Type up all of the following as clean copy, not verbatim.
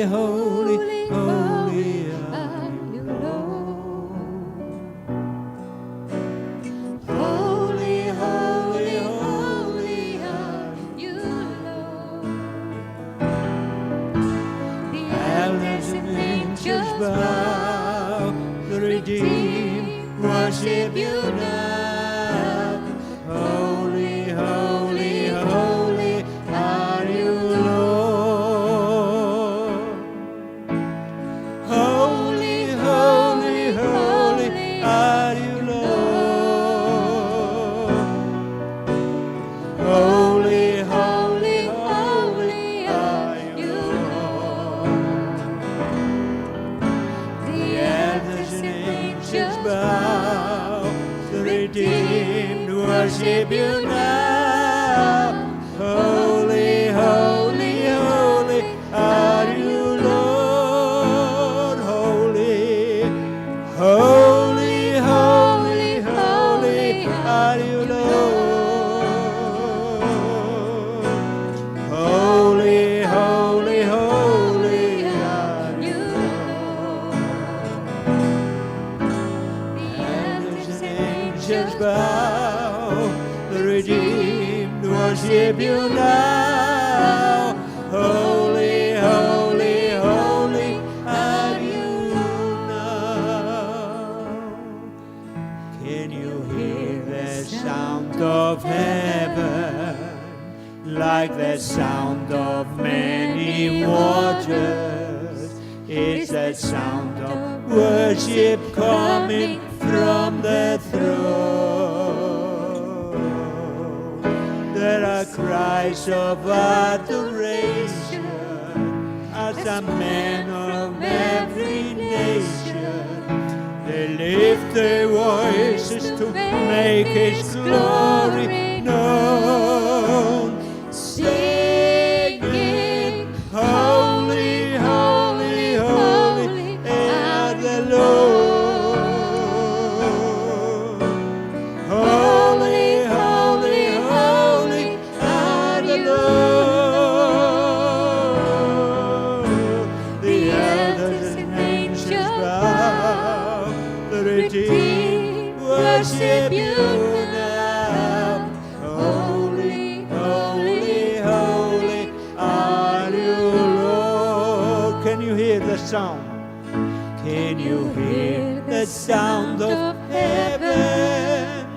holy, holy are you, Lord. Holy, holy, holy are you, Lord. The elders and angels bow, the redeemed worship you now. Holy, holy, holy are you, Lord. Holy, holy, holy are you, Lord. Holy, holy, holy are you, Lord. The Elders and angels bow, the redeemed worship you now. Holy, holy, holy are you, Lord. Holy, holy, holy, holy are you, Lord. Holy, holy, holy are you, Lord. Elders and angels bow, the redeemed worship you now. Holy, holy, holy are you now. Can you hear the sound of heaven, like the sound of many waters? It's the sound of worship coming from the throne. There are cries of adoration as the men of every nation, they lift their voices to make His glory known, singing, holy, holy, holy are the Lord. Holy, holy, holy are the Lord. The elders and angels bow, the redeemed worship you now. Holy, holy, holy are you, Lord. Can you hear the sound? Can you hear the sound of heaven,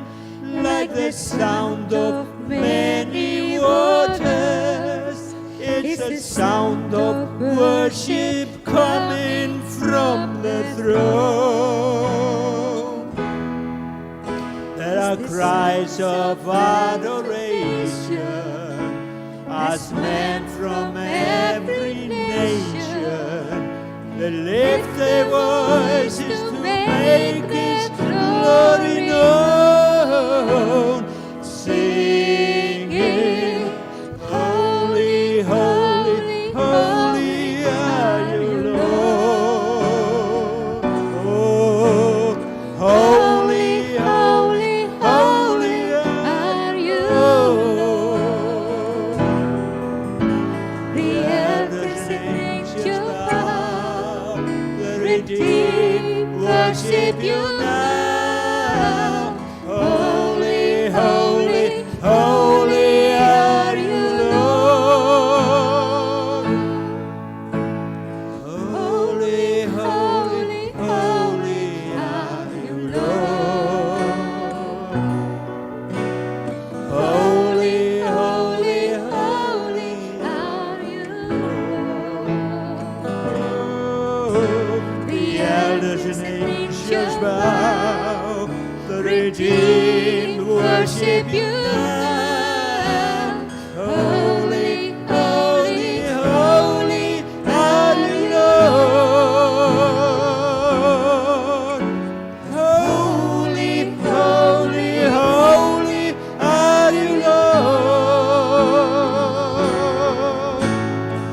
like the sound of many waters? It's the sound of worship coming from the throne. There are cries of adoration as men from every nation, they lift their voices to make His glory known, singing, holy, holy, holy are you, Lord. Oh, holy, holy, holy are you, Lord. The elders and angels bow, the redeemed worship you now. Holy, holy, holy are you, Lord. Holy, holy, holy are you, Lord. Holy, holy, holy are you, Lord. The elders and angels bow, the redeemed worship you now. Holy, holy, holy are you, Lord. Holy, holy, holy are you, Lord.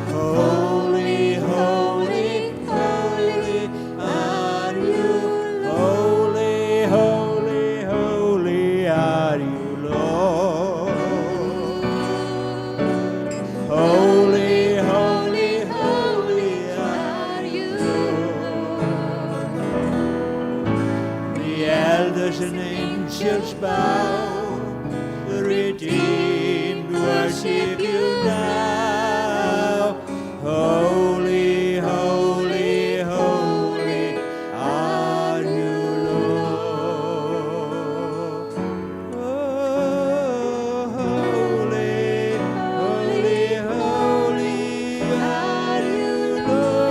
Holy, holy, holy are you. Holy, holy, holy are you, Lord. Powers and angels bow, the redeemed worship you now. Holy, holy, holy are you, Lord. Oh, holy, holy, holy are you, Lord.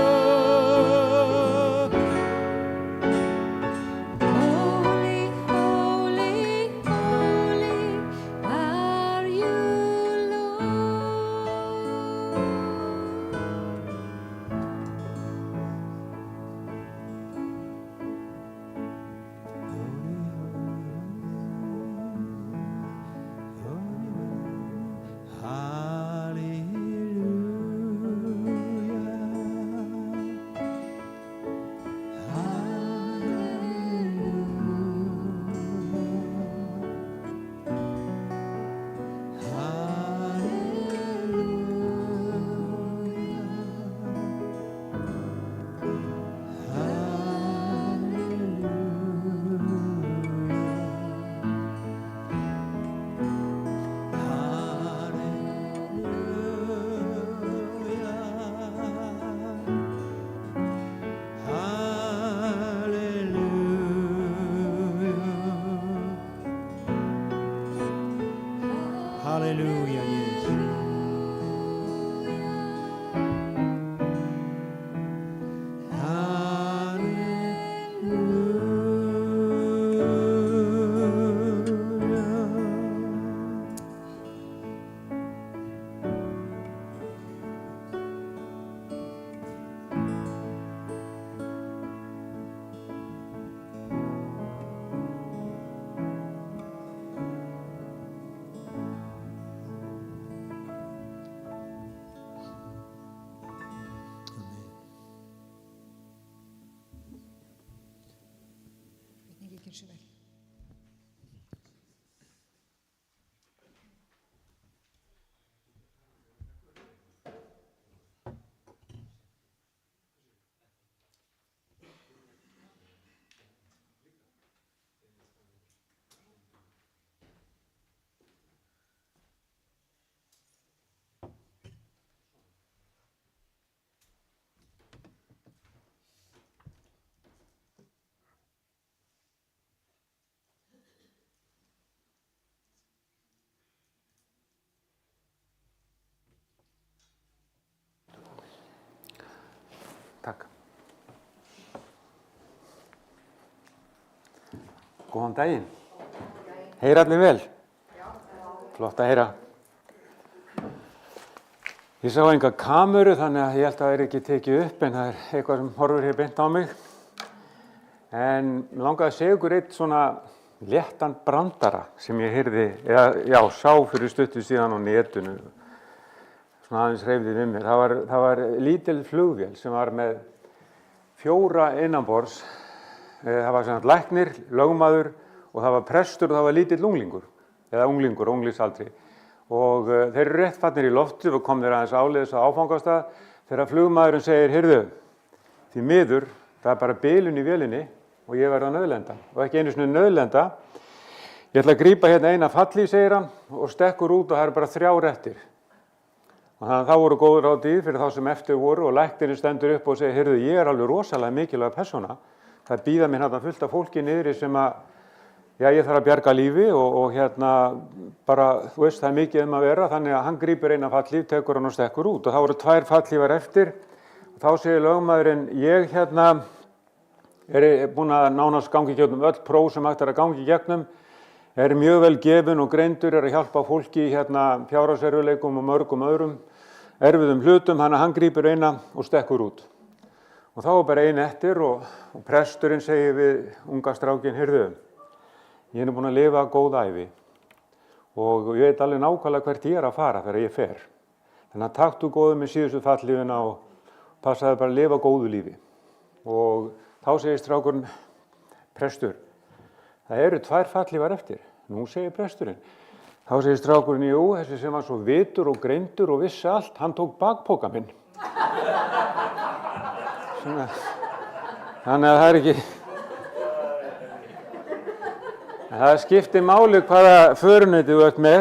Holy, holy, holy are you, Hallelujah, yes. Hallelujah. Hvernig gekk eins og vel? Takk. Góðan daginn. Heyra allir vel? Flott að heyra. Ég sá enga kameru þannig að ég held að það er ekki tekið upp en það er eitthvað sem horfir hér beint á mig. En mér langaði að segja ykkur eitt svona léttan brandara sem ég heyrði, sá fyrir stuttu síðan á netinu. Svona aðeins hreyfði við mér. Það var lítil flugvél sem var með 4 innanborðs. Það var sem sagt læknir, lögmaður og það var prestur og það var lítill unglingur, eða unglingur, unglingsaldri. Og þeir eru rétt fallnir í loftið og kom þeir aðeins áleiðis á áfangastað þegar flugmaðurinn segir, heyrðu, því miður, það er bara bilun í vélinni og ég verð að nauðlenda. Og ekki einu sinni nauðlenda. Ég ætla að grípa hérna eina falli, segir hann, og stekkur út og það eru bara 3 eftir. Og þannig að það voru góð ráð dýr fyrir þá sem eftir voru og læknirinn stendur upp og segir, heyrðu, ég er alveg rosalega mikilvæg persóna. Það býða mér hérna fullt af fólki niðri sem að, ég þarf að bjarga lífi og hérna bara, þú veist, það er mikið að vera, þannig að hann grípur eina fallíf, tekur hann og stekkur út. Og það voru 2 fallífar eftir og þá segir lögmaðurinn, ég hérna er búinn að nánast gangi í gegnum öll próf sem hægt er að gangi í gegnum, er mjög vel gefinn og greindur, er að hjálpa fólki í hérna fjárhagserfiðleikum og mörgum öðrum erfiðum hlutum, hann grípur eina og stekkur út. Og þá er bara ein eftir og presturinn segir við unga strákinn, heyrðu, ég er búinn að lifa góða ævi og ég veit alveg nákvæmlega hvert ég er að fara þegar ég fer. Þannig að taktu góðu með síðustu fallífina og passaðu bara að lifa góðu lífi. Og þá segir strákurinn, prestur, það eru 2 fallífar eftir. Nú segir presturinn. Þá segir strákurinn, jú, þessi sem var svo vitur og greindur og vissi allt, hann tók bakpoka minn. Þannig að það er ekki... Það skiptir máli hvaða föruneyti þú ert með.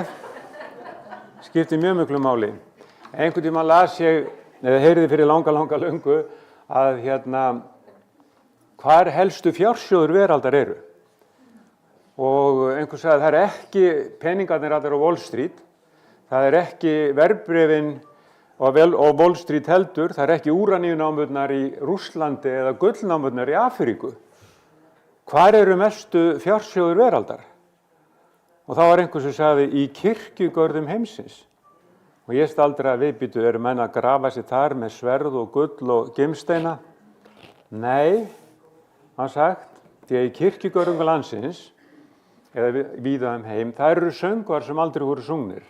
Skiptir mjög miklu máli. Einhvern tímann las ég, eða heyrði fyrir langa löngu, að hvar helstu fjársjóður veraldar eru. Og einhver sagði að það er ekki peningarnir allir á Wall Street, það er ekki verðbréfin og Wall Street heldur, það er ekki úraníunámurnar í Rússlandi eða gullnámurnar í Afríku. Hvar eru mestu fjársjóður veraldar? Og þá var einhver sem sagði í kirkjugörðum heimsins. Og ég staldra að viðbýtu, eru menn að grafa sig þar með sverð og gull og gimsteina? Nei, hann sagt, því að í kirkjugörðum landsins, eða víða heim, það eru söngvar sem aldrei voru sungnir.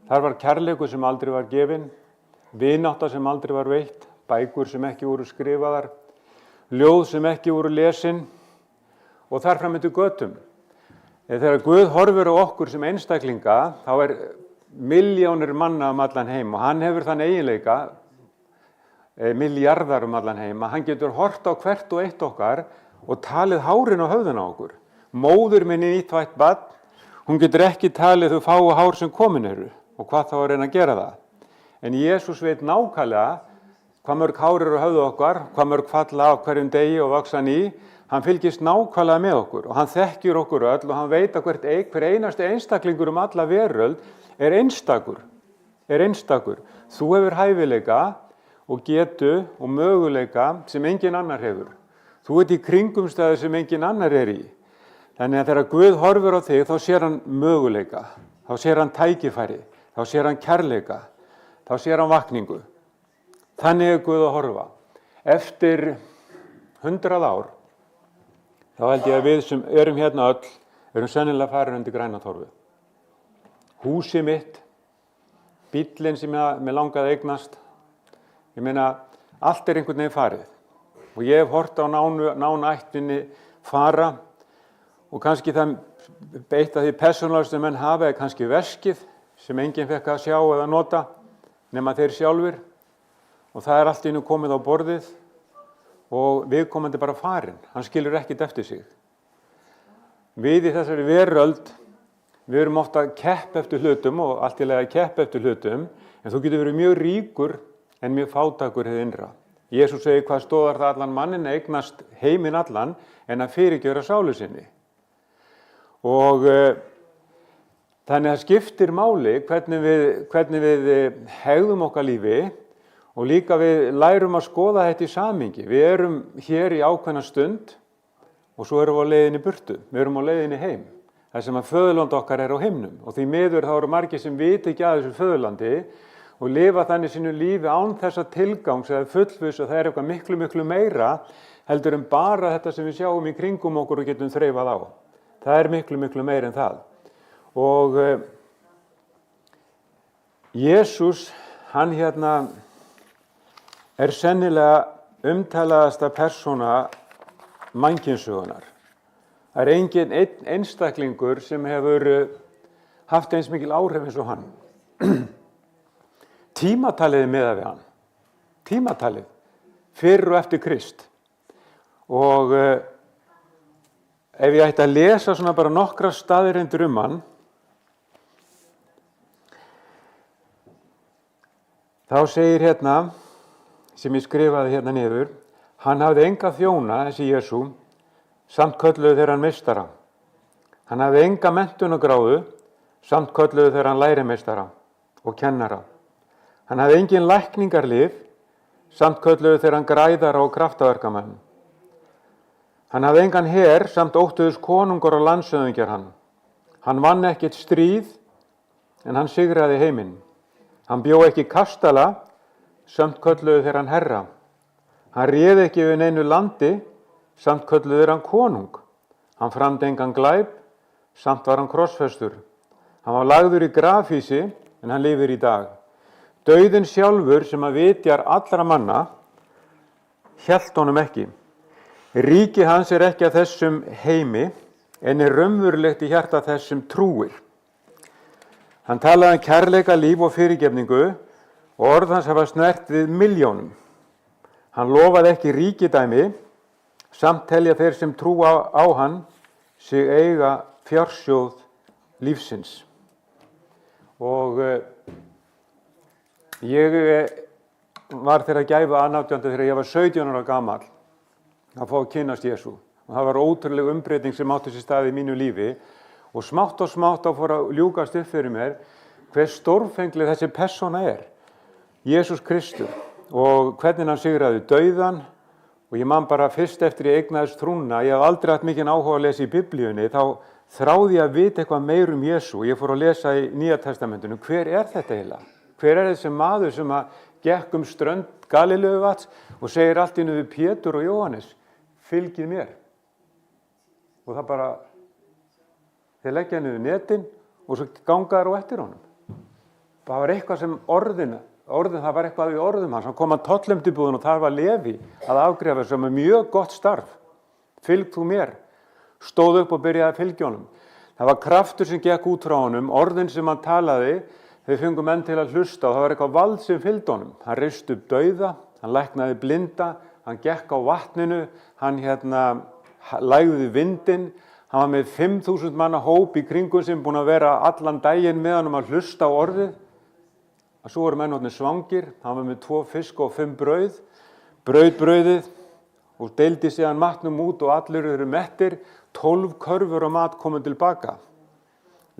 Þar var kærleikur sem aldrei var gefinn, vinátta sem aldrei var veitt, bækur sem ekki voru skrifaðar, ljóð sem ekki voru lesin og þar fram eftir götum. Þegar Guð horfir á okkur sem einstaklinga, þá er milljónir manna allan heim og hann hefur þann eiginleika, milljarðar allan heim, að hann getur hort á hvert og eitt okkar og talið hárin á höfðun á okkur. Móður minni nýtvætt barn, hún getur ekki talið þau fáu hár sem komin eru og hvað þá að reyna að gera það. En Jesús veit nákvæmlega hvað mörg hár eru á höfðu okkar, hvað mörg falla á hverjum degi og vaksa ný. Hann fylgist nákvæmlega með okkur og hann þekkjur okkur öll og hann veit að hver einasti einstaklingur alla veröld er einstakur. Þú hefur hæfileika og getu og möguleika sem engin annar hefur. Þú ert í kringumstæðu sem engin annar er í. Þannig að þegar Guð horfir á þig, þá sér hann möguleika, þá sér hann tækifæri, þá sér hann kærleika, þá sér hann vakningu. Þannig er Guð að horfa. Eftir 100 ár, þá held ég að við sem erum hérna öll, erum sennilega farin undir grænatorfu. Húsið mitt, bíllinn sem mér langaði að eignast, ég meina, allt er einhvern veginn farið. Og ég hef hort á nána ættinni fara og kannski það eitt af því persónulegasta sem menn hafa er kannski veskið sem enginn fekk að sjá eða nota nema þeir sjálfur og það er allt í einu komið á borðið og viðkomandi bara farinn, hann skilur ekkert eftir sig. Við í þessari veröld, við erum ofta að keppa eftir hlutum og allt í lagi að keppa eftir hlutum, en þú getur verið mjög ríkur en mjög fátækur hið innra. Jesús segir hvað stóðar það allan mannin að eignast heiminn allan en að fyrirgjöra sálu sinni. Og þannig að skiptir máli hvernig við hegðum okkar lífi og líka við lærum að skoða þetta í samhengi. Við erum hér í ákveðna stund og svo erum við á leiðinni burtu. Við erum á leiðinni heim. Það sem að föðurland okkar er á himnum. Og því miður þá eru margir sem vita ekki að þessu föðurlandi og lifa þannig sínu lífi án þessa tilgangs eða fullviss og það er eitthvað miklu, miklu meira heldur en bara þetta sem við sjáum í kringum okkur og getum þreifað á. Það er miklu, miklu meira en það. Og Jesús, hann er sennilega umtalaðasta persóna mannkynssögunnar. Það er engin einn einstaklingur sem hefur haft eins mikil áhrif eins og hann. Tímatalið er miðað við hann. Tímatalið, fyrir og eftir Krist. Og ef ég ætti að lesa svona bara nokkra staðreyndir hann, þá segir hérna, sem ég skrifaði hérna niður, hann hafði enga þjóna, þessi Jesú, samt kölluðu þeirra hann meistara. Hann hafði enga menntunargráðu, samt kölluðu þeirra hann lærimeistara og kennara. Hann hafði engin lækningarlyf, samt kölluðu þeirra hann græðara og kraftaverkamenn. Hann hafði engan her, samt óttuðust konungur og landshöfðingjar hann. Hann vann ekkert stríð, en hann sigraði heiminn. Hann bjó ekki kastala, samt kölluðu þeirra hann herra. Hann réði ekki við neinu landi, samt kölluðu þeirra hann konung. Hann framdi engan glæp, samt var hann krossfestur. Hann var lagður í grafhýsi, en hann lifir í dag. Dauðinn sjálfur sem að vitjar allra manna, hélt honum ekki. Ríki hans er ekki að þessum heimi, en er raunverulegt í hjarta þess sem trúir. Hann talaði kærleika, líf og fyrirgefningu og orð hans hafa snert við milljónum. Hann lofaði ekki ríkidæmi, samt telja þeir sem trúa á hann sig eiga fjársjóð lífsins. Og ég var þeirra gæfa aðnátjandi þegar ég var 17 ára gamall að fá að kynnast Jesú. Og það var ótrúleg umbreyting sem átti sér stað í mínu lífi og smátt þá fór að ljúkast upp fyrir mér hver stórfengleg þessi persóna Jesús Kristur, og hvernig hann sigraði dauðan. Og ég man bara fyrst eftir ég eignaðist trúna, ég hef aldrei haft mikinn áhuga að lesa í Biblíunni, þá þráði ég að vita eitthvað meir Jesú. Ég fór að lesa í Nýja testamentinu, hver þetta eiginlega? Hver þessi maður sem að gekk strönd Galileuvatns og segir allt í einu við Pétur og Jóhannes, fylgið mér. Og það bara, þeir leggja niður netin og svo ganga þær á eftir honum. Það var eitthvað sem það var eitthvað í orðum hans. Hann kom að tollumdýrbúðin og þar var Leví að afgreiða sem mjög gott starf. Fylg þú mér. Stóð upp og byrjaði að fylgja honum. Það var kraftur sem gekk út frá honum, orðin sem hann talaði, þau fengu menn til að hlusta og það var eitthvað vald sem fylgdi honum. Hann reist upp dauða, hann læknaði blinda, hann gekk á vatninu, hann lægði vindinn, hann var með 5.000 manna hóp í kringum sem búin að vera allan daginn með hann að hlusta á orðið. Svo voru menn orðnir svangir, hann var með 2 fisk og 5 brauð, braut brauðið og deildi síðan matnum út og allir eru mettir, 12 körfur og mat komu tilbaka.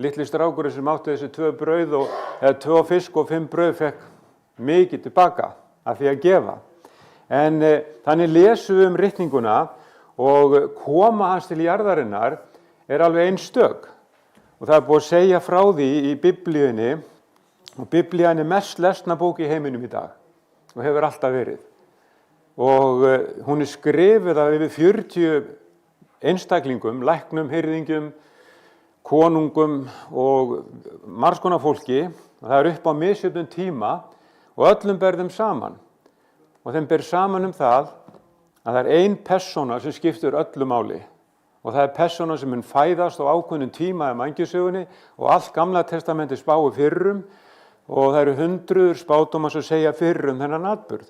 Litli strákurinn sem átti þessi 2 brauð eða 2 fisk og 5 brauð fekk mikið tilbaka af því að gefa. En þannig lesum við ritninguna og koma hans til jarðarinnar alveg einstök. Og það búið að segja frá því í Biblíunni, og Biblían mest lesna bók í heiminum í dag og hefur alltaf verið. Og hún skrifuð af yfir 40 einstaklingum, læknum, hirðingjum, konungum og margs konar fólki. Og það upp á misjöfnum tíma og öllum ber þeim saman. Og þeim ber saman það að það ein persóna sem skiptir öllu máli. Og það persóna sem mun fæðast á ákveðnum tíma í mannkynssögunni og allt Gamla testamentið spái fyrir og það eru hundruður spádómar sem segja fyrir þennan atburð.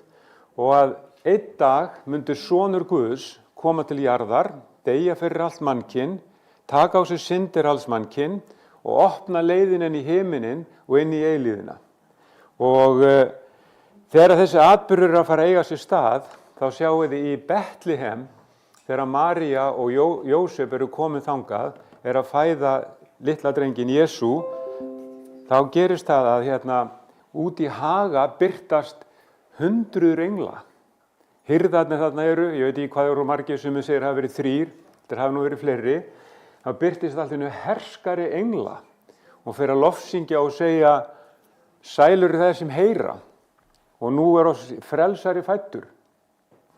Og að einn dag myndi sonur Guðs koma til jarðar, deyja fyrir allt mannkyn, taka á sig syndir alls mannkyn og opna leiðin inn í himininn og inn í eilíðina. Og þegar þessi atburður að fara að eiga sér stað, þá sjáum við í Betlehem, þegar María og Jósef eru komin þangað, að fæða litla drenginn Jesú, þá gerist það að út í haga birtast 100 engla. Hirðarnir þarna ég veit ekki hvað eru margir sem segir hafa verið 3, þetta hafa nú verið fleiri. Þá birtist allt í einu herskari engla og fer að lofsyngja og segja sælur þeir sem heyra og nú oss frelsari fæddur.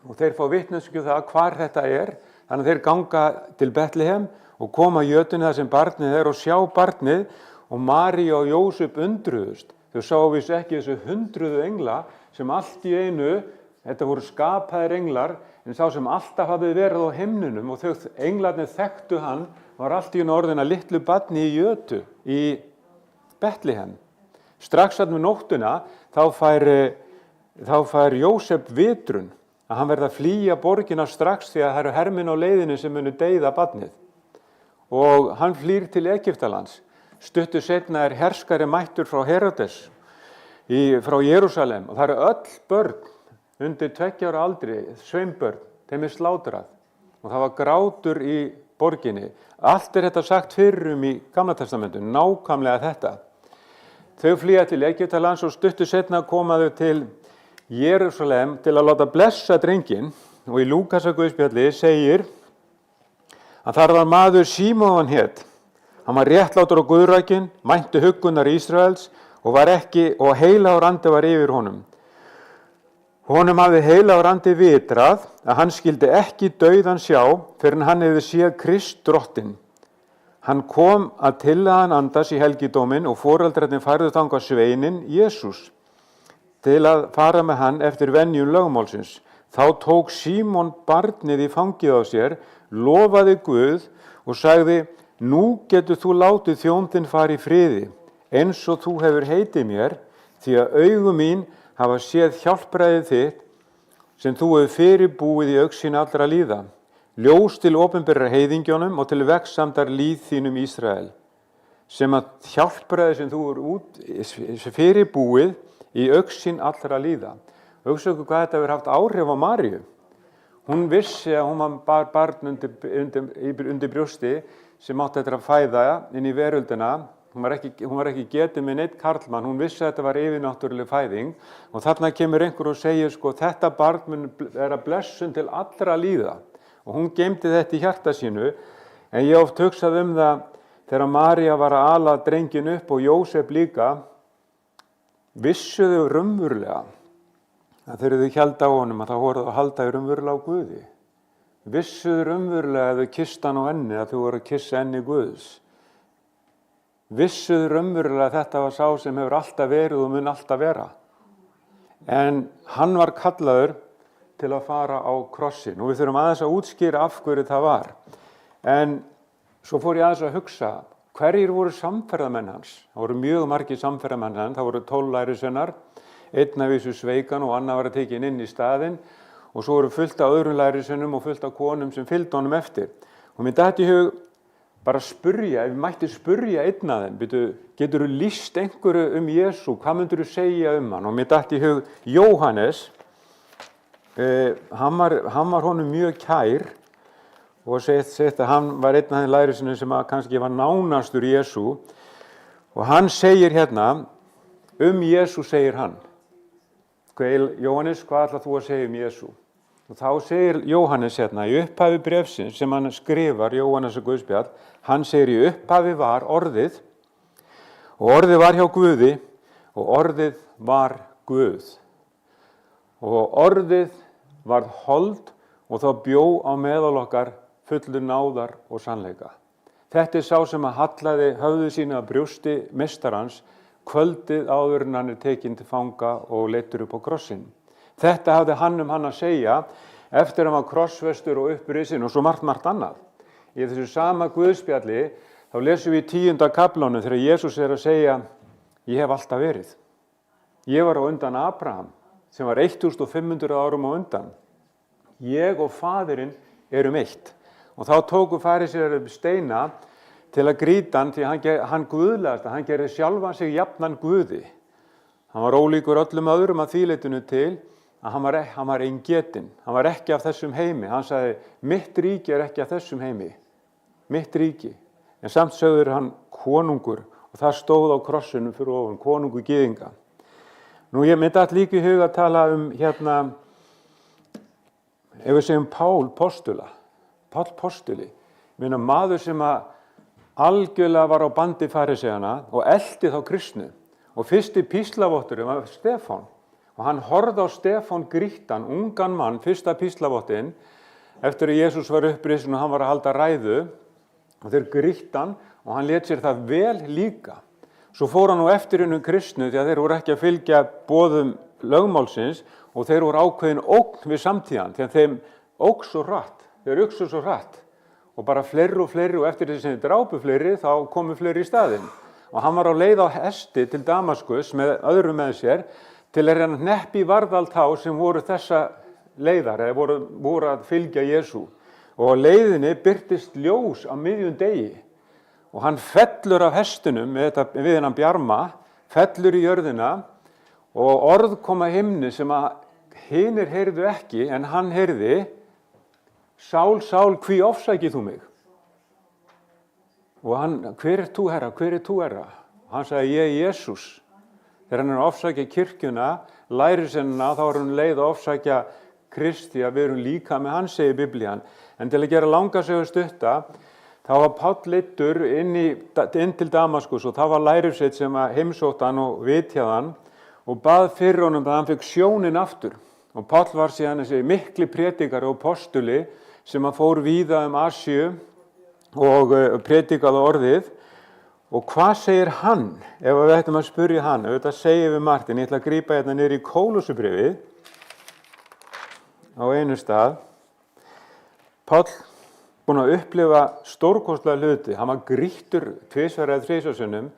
Og þeir fá vitneskju það hvar þetta þannig að þeir ganga til Betlehem og koma jötunni þar sem barnið og sjá barnið. Og María og Jósef undruðust. Þau sáu viss ekki þessu 100 engla sem allt í einu, þetta voru skapaðir englar, en sá sem alltaf hafði verið á himnunum og þau englarnir þekktu hann, var allt í einu orðin að litlu barni í jötu í Betlehem. Strax að með nóttina þá fær Jósef vitrun að hann verði að flýja borgina strax því að það eru hermenn á leiðinu sem munu deyða barnið. Og hann flýr til Egyptalands. Stuttu seinna herskari mættur frá Herodes frá Jerúsalem og það eru öll börn undir 2 ára aldri, sveinbörn, þeim slátrað og það var grátur í borginni. Allt þetta sagt fyrir í Gamla testamentinu, nákvæmlega þetta. Þau flýja til Egyptalands og stuttu seinna koma þau til Jerúsalem til að láta blessa drenginn og í Lúkasarguðspjalli segir að þar var maður Símon hét. Hann var réttlátur og guðrækinn, mænti huggunar Ísraels og heilagur andi var yfir honum. Honum hafði heilagur andi vitrað að hann skyldi ekki dauðan sjá fyrr en hann hefði séð Krist drottinn. Hann kom að tillagan andas í helgidóminn og foreldrarnir færðu þangað sveininn Jesús til að fara með hann eftir venjum lögmálsins. Þá tók Símon barnið í fangið á sér, lofaði Guð og sagði: Nú getur þú látið þjón þinn fara í friði, eins og þú hefur heitið mér, því að augu mín hafa séð hjálpræðið þitt sem þú hefur fyrirbúið í augsýn allra líða. ljós til opinberrar heiðingjónum og til vegsamdar líð þínum Ísrael, sem að hjálpræði sem þú út fyrir búið í augsýn allra líða. Hugsaðu hvað þetta hefur haft áhrif á Maríu. Hún vissi að hún var barn undir brjósti sem átti eftir að fæða inn í veröldina. Hún var ekki getið með neitt karlmann, hún vissi að þetta var yfirnáttúruleg fæðing og þarna kemur einhver og segir sko þetta barn mun vera blessun til allra líða og hún geymdi þetta í hjarta sínu, en ég oft hugsaði það þegar María var að ala drengin upp og Jósef líka, vissuðu raunverulega að þegar þau héldu á honum að það voru að halda þau raunverulega á Guði. Vissuðu raunverulega að þau kysstu hann á enni, að þau voru að kyssa enni Guðs. Vissuðu raunverulega að þetta var sá sem hefur alltaf verið og mun alltaf vera. En hann var kallaður til að fara á krossin og við þurfum aðeins að útskýra af hverju það var. En svo fór ég aðeins að hugsa, hverjir voru samferðamenn hans? Það voru mjög margir samferðamenn hans, það voru 12 lærisveinar, einn af þessu sveikan og annar var að tekið inn í staðinn og svo voru fullt af öðrum lærisveinum og fullt af konum sem fylgdu honum eftir. Og mér datt í hug bara að spurja, ef við mætti spurja einn af þeim, geturðu lýst einhverju Jesú, hvað myndirðu segja hann? Og mér datt í hug Jóhannes, hann var honum mjög kær og segist að hann var einn af þeim lærisveinum sem kannski var nánastur Jesú og hann segir hérna, Jesú segir hann. Jóhannes, hvað ætlar þú að segja Jesú? Og þá segir Jóhannes hérna, í upphafi bréfsins sem hann skrifar, Jóhannes og Guðspjall, hann segir í upphafi var orðið og orðið var hjá Guði og orðið var Guð. Og orðið var hold og þá bjó á meðal okkar fullur náðar og sannleika. Þetta sá sem að hallaði höfði sínu að brjósti meistarans kvöldið áður en hann tekinn til fanga og leiddur upp á krossin. Þetta hafði hann að segja eftir að hann var krossfestur og upprisinn og svo margt annað. Í þessu sama Guðspjalli þá lesum við í 10. kaflanum þegar Jesús að segja, ég hef alltaf verið. Ég var á undan Abraham sem var 1500 árum á undan. Ég og faðirinn erum eitt. Og þá tóku faríserar upp steina til að grýta hann því hann guðlegast, hann gerði sjálfan sig jafnan Guði. Hann var ólíkur öllum öðrum að því leytinu til að hann var eingetinn. Hann var ekki af þessum heimi. Hann sagði, mitt ríki er ekki af þessum heimi. Mitt ríki. En samt sögður hann konungur og það stóð á krossinum fyrir ofan, konungur gyðinga. Nú ég myndi allt líka í huga að tala hérna, ef við segjum Pál postuli, maður sem að algjörlega var á bandi faríseana og elti þá kristnu. Og fyrsti píslavotturinn var Stefán. Og hann horfði á Stefán grýttan, ungan mann, fyrsta píslavottinn, eftir að Jesús var upprisinn og hann var að halda ræðu. Og þeir grýttan og hann lét sér það vel líka. Svo fór hann á eftir kristnu því að þeir voru ekki að fylgja boðum lögmálsins og þeir voru ákveðin ógn við samtíðan því að þeim ógn svo hratt, þeir uksu svo hratt. Og bara fleiri og eftir þess að þeir drápu fleiri þá komu fleiri í staðinn. Og hann var á leið á hesti til Damaskus með öðrum með sér til að reyna hneppi varðal þá sem voru þessa leiðar eða voru að fylgja Jesú. Og á leiðinni birtist ljós á miðjum degi. Og hann fellur af hestinum við hennan bjarma, fellur í jörðina og orð kom að himni sem að hinir heyrðu ekki en hann heyrði, Sál, Sál, hví ofsækir þú mig? Og hann, hver þú, Herra, hver þú, Herra? Hann sagði, ég Jesús. Þegar hann að ofsækja kirkjuna, lærisveinana, þá hann leið að ofsækja Kristi að við erum líka með hann, segir Biblían. En til að gera langa sögu stutta, þá var Páll leiddur inn til Damaskus og það var lærisveinn sem heimsótti hann og vitjaði hann og bað fyrir honum að hann fekk sjónin aftur. Og Páll var síðan þessi mikli predikari og postuli sem að fór víða Asíu og predikaði orðið. Og hvað segir hann, ef við ættum að spyrja hann, ef þetta segir við Martin, ég ætla að grípa hérna niður í Kólosubréfið á einu stað. Páll búinn að upplifa stórkostlega hluti, hann var grýttur 2 eða 3 sinnum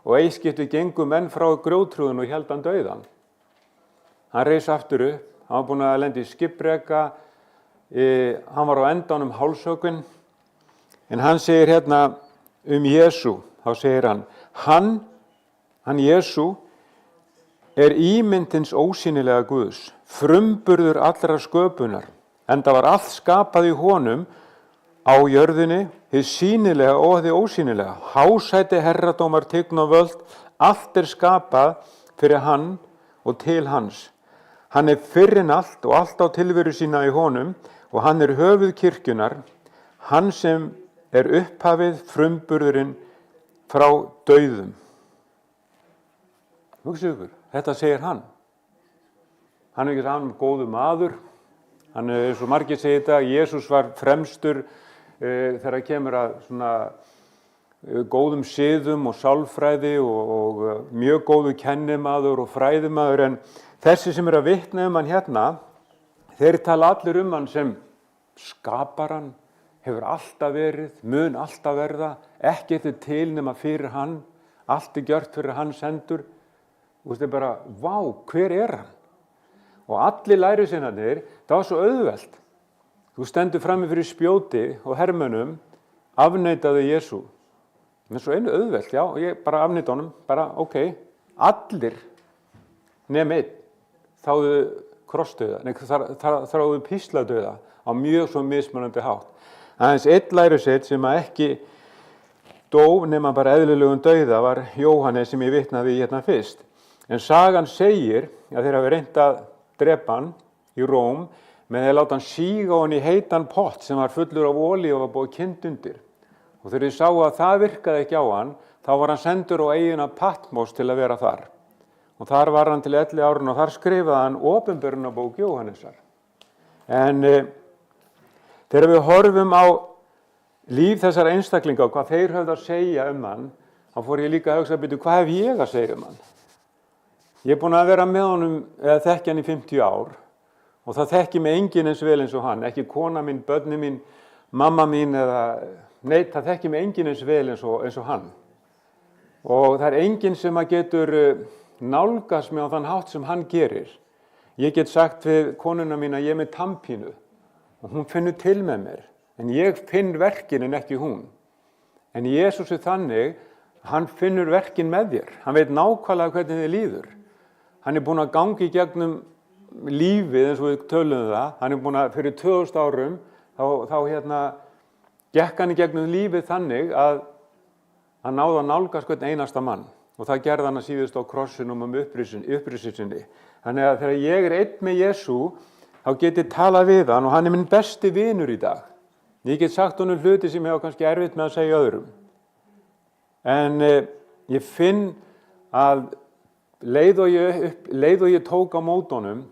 og eiskipti gengu menn frá grjóthrúðun og héldu hann dauðan. Hann reis aftur upp, hann var búinn að lenda í skipbreka hann var á endanum hálshöggvinn, en hann segir hérna Jesú, þá segir hann Jesú er ímynd hins ósýnilega Guðs, frumburður allrar sköpunar, enda var allt skapað í honum á jörðinni, hið sýnilega og hið ósýnilega, hásæti, herradómar, tign og völd, allt er skapað fyrir hann og til hans. Hann er fyrr en allt og allt á tilveru sína í honum og hann er höfuð kirkjunnar, hann sem er upphafið, frumburðurinn frá dauðum. Hugsið ykkur, þetta segir hann. Hann er ekki hann góður maður, hann er eins og margir segir þetta, Jesús var fremstur þegar kemur að svona góðum siðum og sálfræði og mjög góðu kennimaður og fræðimaður, en þessi sem er að vitna hann hérna, þeir tala allir hann sem skaparan, hefur alltaf verið, mun alltaf verða, ekkert er til nema fyrir hann, allt er gjört fyrir hans hendur. Þú veist, bara, vá, hver er hann? Og allir lærisveinarnir, það var svo auðvelt. Þú stendur frammi fyrir spjóti og hermönnum, afneitaðu Jesú. Það er svo einu auðvelt, já, ég bara afneita honum, bara, ok, allir nema einn þáðu krossdauða, þráðu písladauða á mjög svo mismunandi hátt. Aðeins einn lærisveinn sem ekki dó nema bara eðlilegum dauða var Jóhannes sem ég vitnaði í hérna fyrst. En sagan segir að þeir hafi reynt að drepa hann í Róm með að láta hann síga hann í heitan pott sem var fullur af olíu og var búið kynd undir. Og þegar ég sá að það virkaði ekki á hann, þá var hann sendur á eyjuna Patmos til að vera þar. Og þar var hann til 11 ára og þar skrifaði hann opinberunarbók Jóhannesar. En þegar við horfum á líf þessara einstaklinga og hvað þeir höfðu að segja hann, þá fór ég líka að hugsa að byrja, hvað hef ég að segja hann? Ég er búin að vera með honum, eða þekki hann í 50 ár og það þekki mig enginn eins vel eins og hann, ekki kona mín, börni mín, mamma mín nei, það þekki mig enginn eins vel eins og hann. Og það er enginn sem að getur nálgast mig á þann hátt sem hann gerir. Ég get sagt við konuna mín að ég er með tannpínu og hún finnur til með mér, en ég finn verkin en ekki hún. En Jesús er þannig, hann finnur verkin með þér, hann veit nákvæmlega hvernig þið líður. Hann er búin að ganga í gegnum lífið eins og við töluðum það, hann er búin að fyrir 2000 árum, þá gekk hann í gegnum lífið þannig að hann náði að nálgast hvern einasta mann. Og það gerði hann að síðust á krossinum upprisinni. Þannig að þegar ég er einn með Jesú, þá get ég talað við hann og hann er minn besti vinur í dag. Ég get sagt honum hluti sem ég hef kannski erfitt með að segja öðrum. En ég finn að leið og ég tók á móti honum,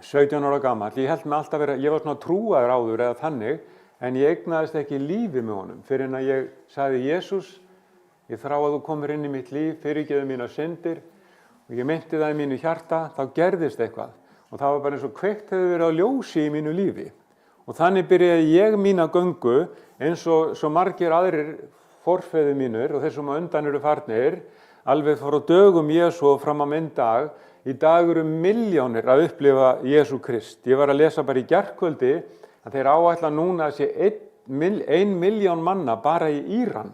17 ára gamall, ég held mig alltaf ég var svona trúaður áður eða þannig, en ég eignaðist ekki lífi með honum fyrir en að ég sagði Jesús, ég þrá að þú komir inn í mitt líf, fyrirgefðu mínar syndir og ég meinti það í mínu hjarta, þá gerðist eitthvað. Og það var bara eins og kveikt hefði verið á ljósi í mínu lífi. Og þannig byrjaði ég mína göngu eins og svo margir aðrir forfeður mínur og þeir sem á undan eru farnir, alveg frá dögum Jesú og fram á minn dag. Í dag eru milljónir að upplifa Jesú Krist. Ég var að lesa bara í gærkvöldi að þeir áætla núna að sé 1 milljón manna bara í Íran,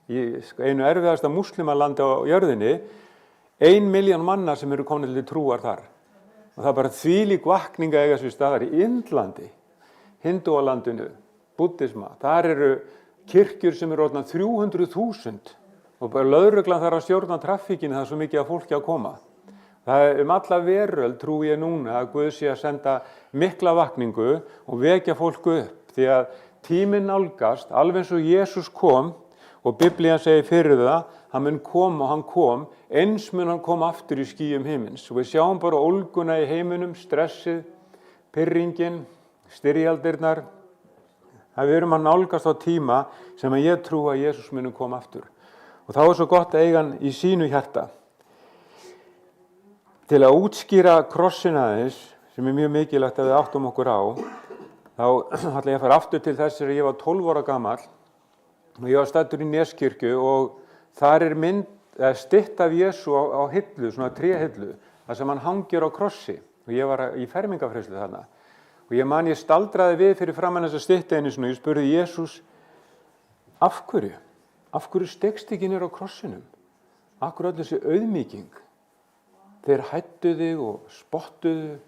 í einu erfiðasta múslimalandi á jörðinni, 1 milljón manna sem eru komin til trúar þar. Og það er bara þvílík vakning að eiga sér staðar í Indlandi, Hindúalandinu, Búddisma. Þar eru kirkjur sem eru orðnar 300.000 og bara lögreglan þarf að stjórna traffíkinu, það er svo mikið af fólki að koma. Það er alla veröld trúi ég núna að Guð sé að senda mikla vakningu og vekja fólku upp. Því að tíminn nálgast, alveg eins og Jesús kom og Biblían segir fyrir það, hann mun koma og hann kom, eins mun hann koma aftur í skýjum himins. Og við sjáum bara ólguna í heiminum, stressið, pirringin, styrjaldirnar. Það við erum að nálgast á tíma sem að ég trú að Jesús mun koma aftur. Og þá er svo gott að eiga hann í sínu hjarta. Til að útskýra krossin aðeins, sem er mjög mikilvægt að við áttum okkur á, þá ætla ég að fara aftur til þess að ég var 12 ára gamall og ég var staddur í Neskirkju og þar er stytta af Jesú á hillu, svona tréhillu, þar sem hann hangir á krossi og ég var í fermingarfræðslu þarna. Og Og ég man, ég staldraði við fyrir framan þessa styttu einu sinni og ég spurði Jesús, af hverju? Af hverju stekst ekki niður á krossinum? Af hverju öll þessi auðmýking? Þeir hættu þig og spottuðu,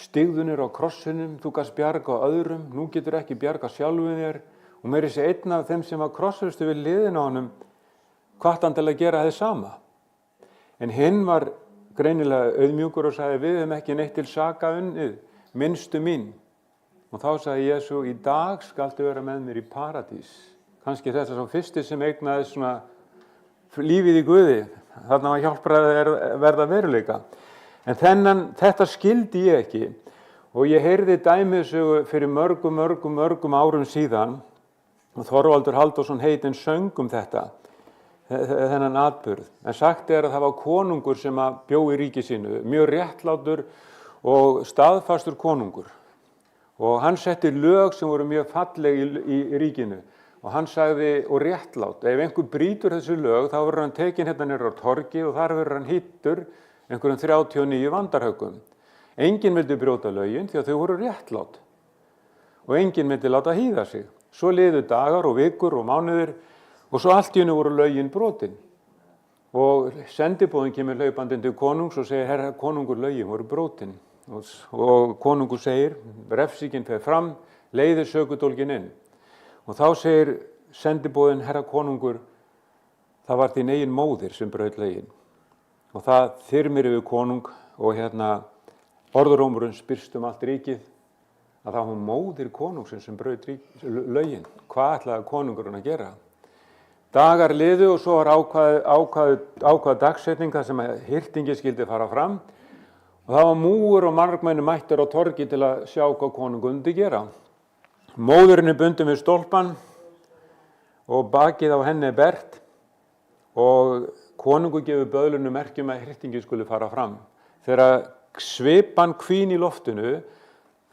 stigðu niður á krossinum, þú gast bjarga á öðrum, nú getur ekki bjarga sjálfum þér. Og meiri sé einn af þeim sem var krossfestu við hliðina á honum, hvatti hann til að gera þið sama. En hinn var greinilega auðmjúkur og sagði, við höfum ekki neitt til saka unnið, minnstu mín. Og þá sagði Jesú, í dag skaltu vera með mér í paradís. Kannski þetta svo fyrsti sem eignaði svona lífið í Guði. Þarna var hjálpræðið verða veruleika. En þetta skildi ég ekki. Og ég heyrði dæmisögu fyrir mörgum árum síðan. Og Þorvaldur Halldórsson heitinn söng þetta, þennan atburð. En sagt að það var konungur sem bjó í ríki sínu, mjög réttlátur og staðfastur konungur. Og hann setti lög sem voru mjög falleg í ríkinu. Og hann sagði, og réttlátt, ef einhver brýtur þessi lög, þá verður hann tekinn hérna niður á torgi og þar verður hann hittur einhverjum 39 vandarhöggum. Enginn vildi brjóta lögin því að þau voru réttlátt. Og enginn vildi láta hýða sig. Svo liðu dagar og vikur og mánuðir og svo allt í einu voru lögin brotin. Og sendiboðinn kemur hlaupandi til konungs og segir, herra konungur, lögin voru brotin. Og konungur segir, refsingin fer fram, leiðir sökudólgin inn. Og þá segir sendiboðinn, herra konungur, það var þín eigin móðir sem braut lögin. Og það þyrmir yfir konung og orðurómurinn spyrst allt ríkið að það var móðir konungsins sem braut lögin. Hvað ætlaði konungurinn að gera? Dagar liðu og svo var ákvað dagsetning þar sem hirtingi skildi fara fram. Og það var múgur og margmenni mættur á torgi til að sjá hvað konungur myndi gera. Móðurinn bundin við stólpann og bakið á henni bert og konungur gefur böðlunum merkjum að hirtingi skuli fara fram. Þegar svipan hvín í loftinu,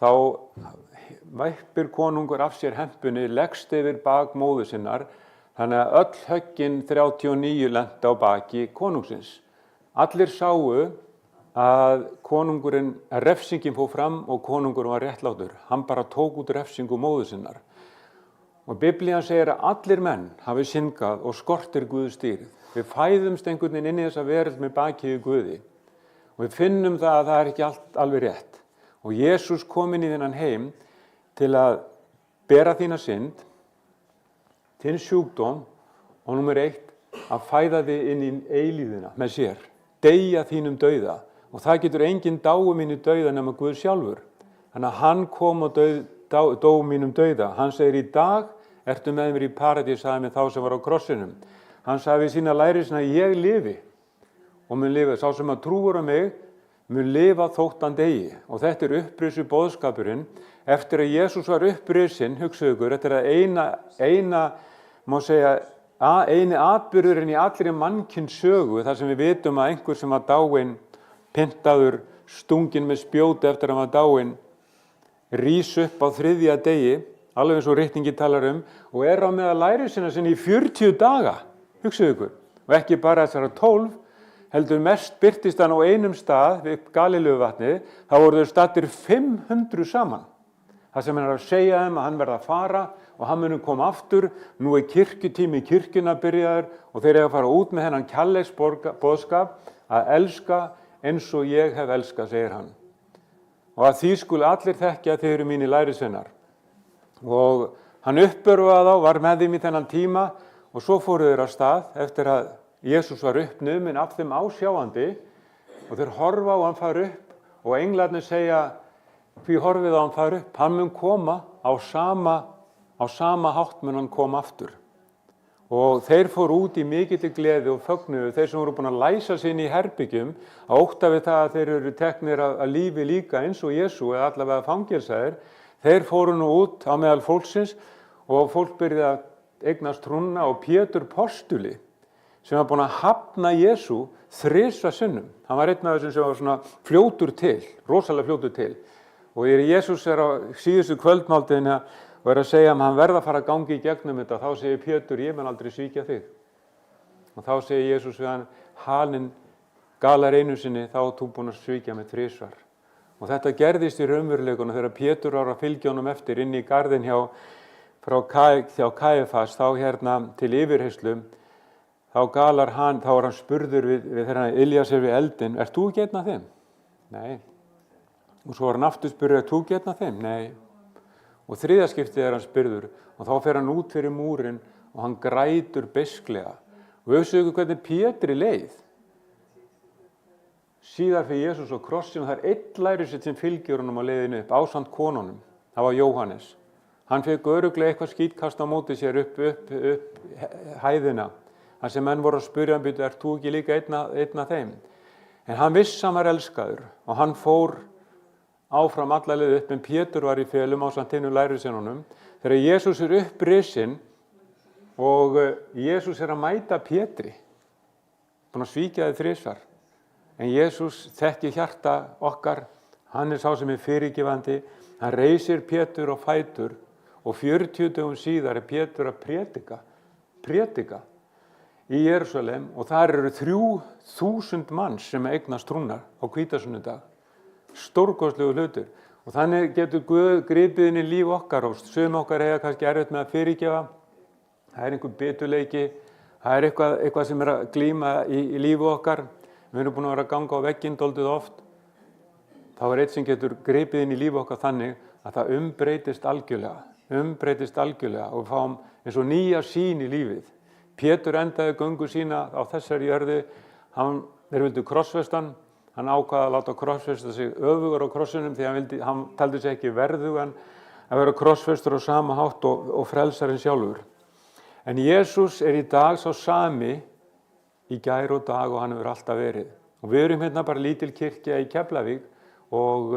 þá væpir konungur af sér hempunni, leggst yfir bak móður sinnar, þannig að öll höggin 39 lenti á baki konungsins. Allir sáu að refsingin fór fram og konungurinn var réttlátur. Hann bara tók út refsingu móður sinnar. Og Biblían segir að allir menn hafi syndgað og skortir Guðs dýrð. Við fæðumst einhvern veginn inn í þessa veröld með bakið í Guði. Og við finnum það að það er ekki allt alveg rétt. Og Jesús kom inn í þennan heim til að bera þína synd, þinn sjúkdóm og númer 1, að fæða þig inn í eilífðina með sér. Deyja þínum dauða. Og það getur enginn dáið mínu dauða nema Guð sjálfur. Þannig að hann kom og dó mínum dauða. Hann segir, í dag ertu með mér í paradís, sagði með þá sem var á krossinum. Hann sagði við sína lærisveina, ég lifi og mun lifa. Sá sem að trúir á mig mun lifa þótt hann deyi. Og þetta er upprisu boðskapurinn. Eftir að Jesús var upprisinn, hugsaðu ykkur, þetta er má segja, eini atburðurinn í allri mannkyns sögu, þar sem við vitum að einhver sem var dáinn, pyntaður, stunginn með spjóti eftir að hann var dáinn, rís upp á 3. degi, alveg eins og ritningi talar og á meðal lærisveina sinna í 40 daga, hugsaðu ykkur. Og ekki bara þessara 12, heldur mest birtist hann á einum stað við Galileuvatnið, þá voru þau staddir 500 saman. Það sem hann að segja þeim að hann verða að fara og hann muni koma aftur, nú er kirkjutími kirkjuna byrjaður og þeir eiga að fara út með hennan kærleiksboðskap að elska eins og ég hef elskað, segir hann. Og að því skulu allir þekkja að þeir eru mínir lærisveinar. Og hann uppörvaði þá, var með þeim í þennan tíma og svo fóru þeir af stað eftir að Jesús var uppnuminn af þeim ásjáandi og þeir horfa og hann fara upp og englarnir segja, hví horfið á hann fara upp? Hann mun koma á sama hátt mun hann koma aftur. Og þeir fóru út í mikilli gleði og fögnuðu, þeir sem voru búin að læsa sig inn í herbyggjum, að ótta við það að þeir eru teknir að lífi líka eins og Jesú eða allavega fangelsaðir, þeir fóru nú út á meðal fólksins og fólk byrjaði að eignast trúna og Pétur postuli, sem var búin að hafna Jesú 3 sinnum. Hann var einn af þessum sem var svona fljótur til, rosalega fljótur til. Og Jesús á síðustu kvöldmáltíðina og að segja að hann verða að fara að gangi í gegnum þetta, þá segir Pétur, ég mun aldrei svíkja þig. Og þá segir Jesús við hann, halinn galar einu sinni, þá ert þú búin að svíkja mig 3. Og þetta gerðist í raunveruleikunum þegar Pétur var að fylgja honum eftir inn í garðinn hjá Kæfas, þá hérna til yfirheyrslu, þá var hann spurður við þegar Elías við eldinn, ert þú ekki einn af þeim? Nei. Og svo var hann aftur spurður, ert þú ekki einn af þeim? Nei. Og þriðja skiptið hann spurður og þá fer hann út fyrir múrinn og hann grætur beisklega. Og við hvernig Pétri leið. Síðar fyrir Jesús á krossinu, það einn lærisveinn sem fylgir honum á leiðinu upp, ásamt konunum. Það var Jóhannes. Hann fekk örugglega eitthvað skítkast á móti sér upp hæðina. Þar sem menn voru að spyrja hann, ert þú ekki líka einn af þeim? En hann vissi hann var elskaður og hann fór áfram alla leið upp, en Pétur var í felum ásamt hinu lærisveinunum. Þegar Jesús upprisinn og Jesús að mæta Pétri, búinn að svíkja þið 3 svar. En Jesús þekkir hjarta okkar, hann sá sem fyrirgefandi, hann reisir Pétur á fætur og 40 dögum síðar Pétur að prédika í Jerúsalem og þar eru 3000 manns sem eignast trúnar á hvítasunnudag. Stórkostlegu hlutur. Og þannig getur Guð gripið inn í líf okkar og sum okkar eiga kannski erfitt með að fyrirgefa. Það einhver biturleiki, það eitthvað sem að glíma í lífi okkar. Við erum búin að vera að ganga á vegginn dálítið oft. Þá eitt sem getur gripið inn í lífi okkar þannig að það umbreytist algjörlega og við fáum eins og nýja sýn í lífið. Pétur endaði göngu sína á þessari jörðu. Þeir vildu krossfesta hann. Hann ákvað að láta krossfesta sig öfugur á krossinum því hann taldi sig ekki verðugan að vera krossfestur á sama hátt og frelsarinn sjálfur. En Jesús í dag sá sami í gær og dag og hann hefur alltaf verið. Og við erum hérna bara lítil kirkja í Keflavík og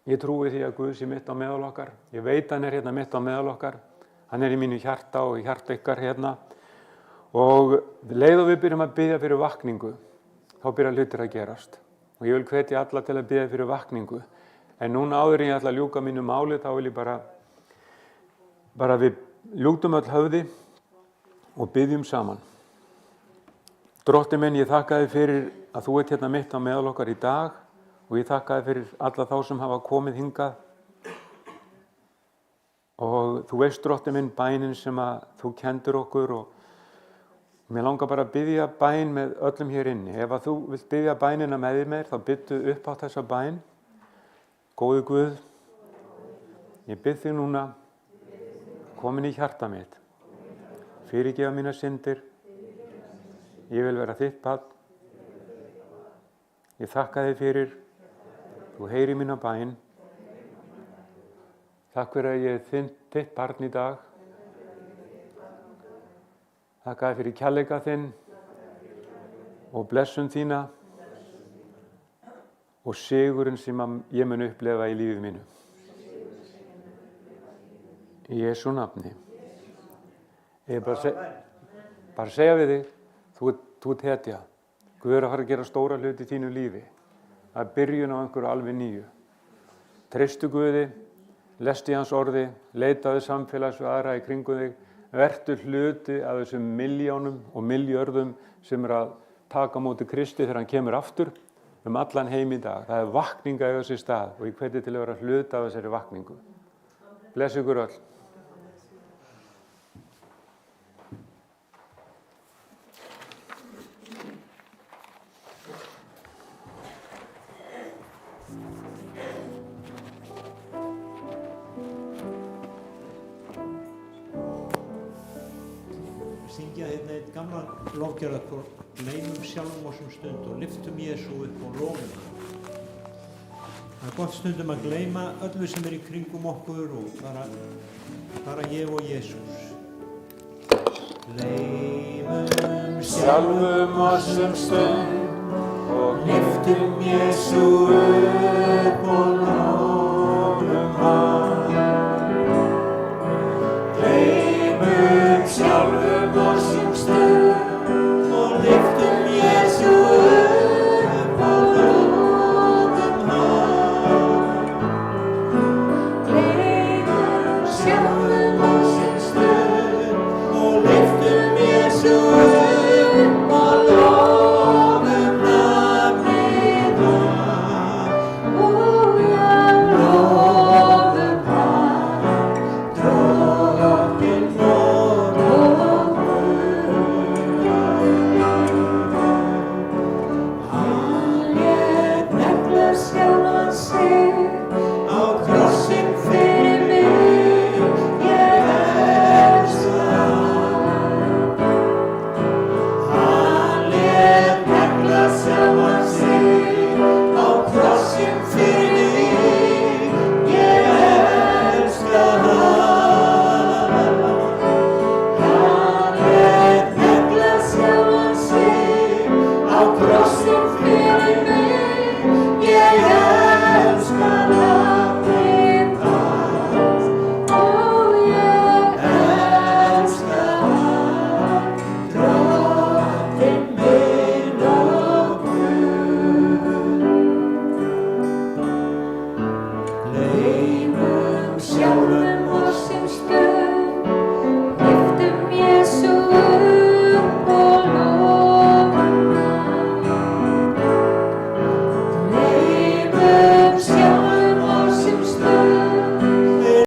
ég trúi því að Guð sé mitt á meðal okkar. Ég veit hann hérna mitt á meðal okkar. Hann í mínu hjarta og í hjarta ykkar hérna. Og leið og við byrjum að biðja fyrir vakningu. Þá byrja hlutir að gerast. Og ég vil hvetja alla til að biðja fyrir vakningu. En núna áður en ég ætla að ljúka mínu máli, þá vil ég bara við ljúktum öll höfði og biðjum saman. Drottinn minn, ég þakka þér fyrir að þú ert hérna mitt á meðal okkar í dag og ég þakka þér fyrir alla þá sem hafa komið hingað. Og þú veist, Drottinn minn, bænin sem að þú kendur okkur og mér langar bara að biðja bæn með öllum hér inni. Ef að þú vilt biðja bænina með mér, þá byttu upp á þessa bæn. Góði Guð, ég bið þig núna, komin í hjarta mitt. Fyrirgefa mínar syndir. Ég vil vera þitt barn. Ég þakka þig fyrir. Þú heyrir mína bæn. Takk fyrir að ég þitt barn í dag. Þakka þér fyrir kærleika þinn og blessun þína og sigurinn sem ég mun upplefa í lífið mínu. Í Jesú nafni. Ég bara segja við þig, þú ert hetja. Guð að fara að gera stóra hluti í þínu lífi. Það byrjun á einhverju alveg nýju. Treystu Guði, lestu í hans orði, leitaðu samfélags við aðra í kringum þig. Vertu hluti af þessum milljónum og milljörðum sem að taka á móti Kristi þegar hann kemur aftur allan heim í dag. Það vakning að eiga sér stað og ég hveti til að vera hluti af þessari vakningu. Blessi ykkur öll. Syngja hérna einn gamlan lofgjörðakór, gleymum sjálfum oss stund og lyftum Jesú upp og lofum hann. Það gott stundum að gleyma öllu sem í kringum okkur og bara ég og Jesús. Gleymum sjálfum oss stund og lyftum Jesú upp og lofum hann. Gleymum sjálfum oss stund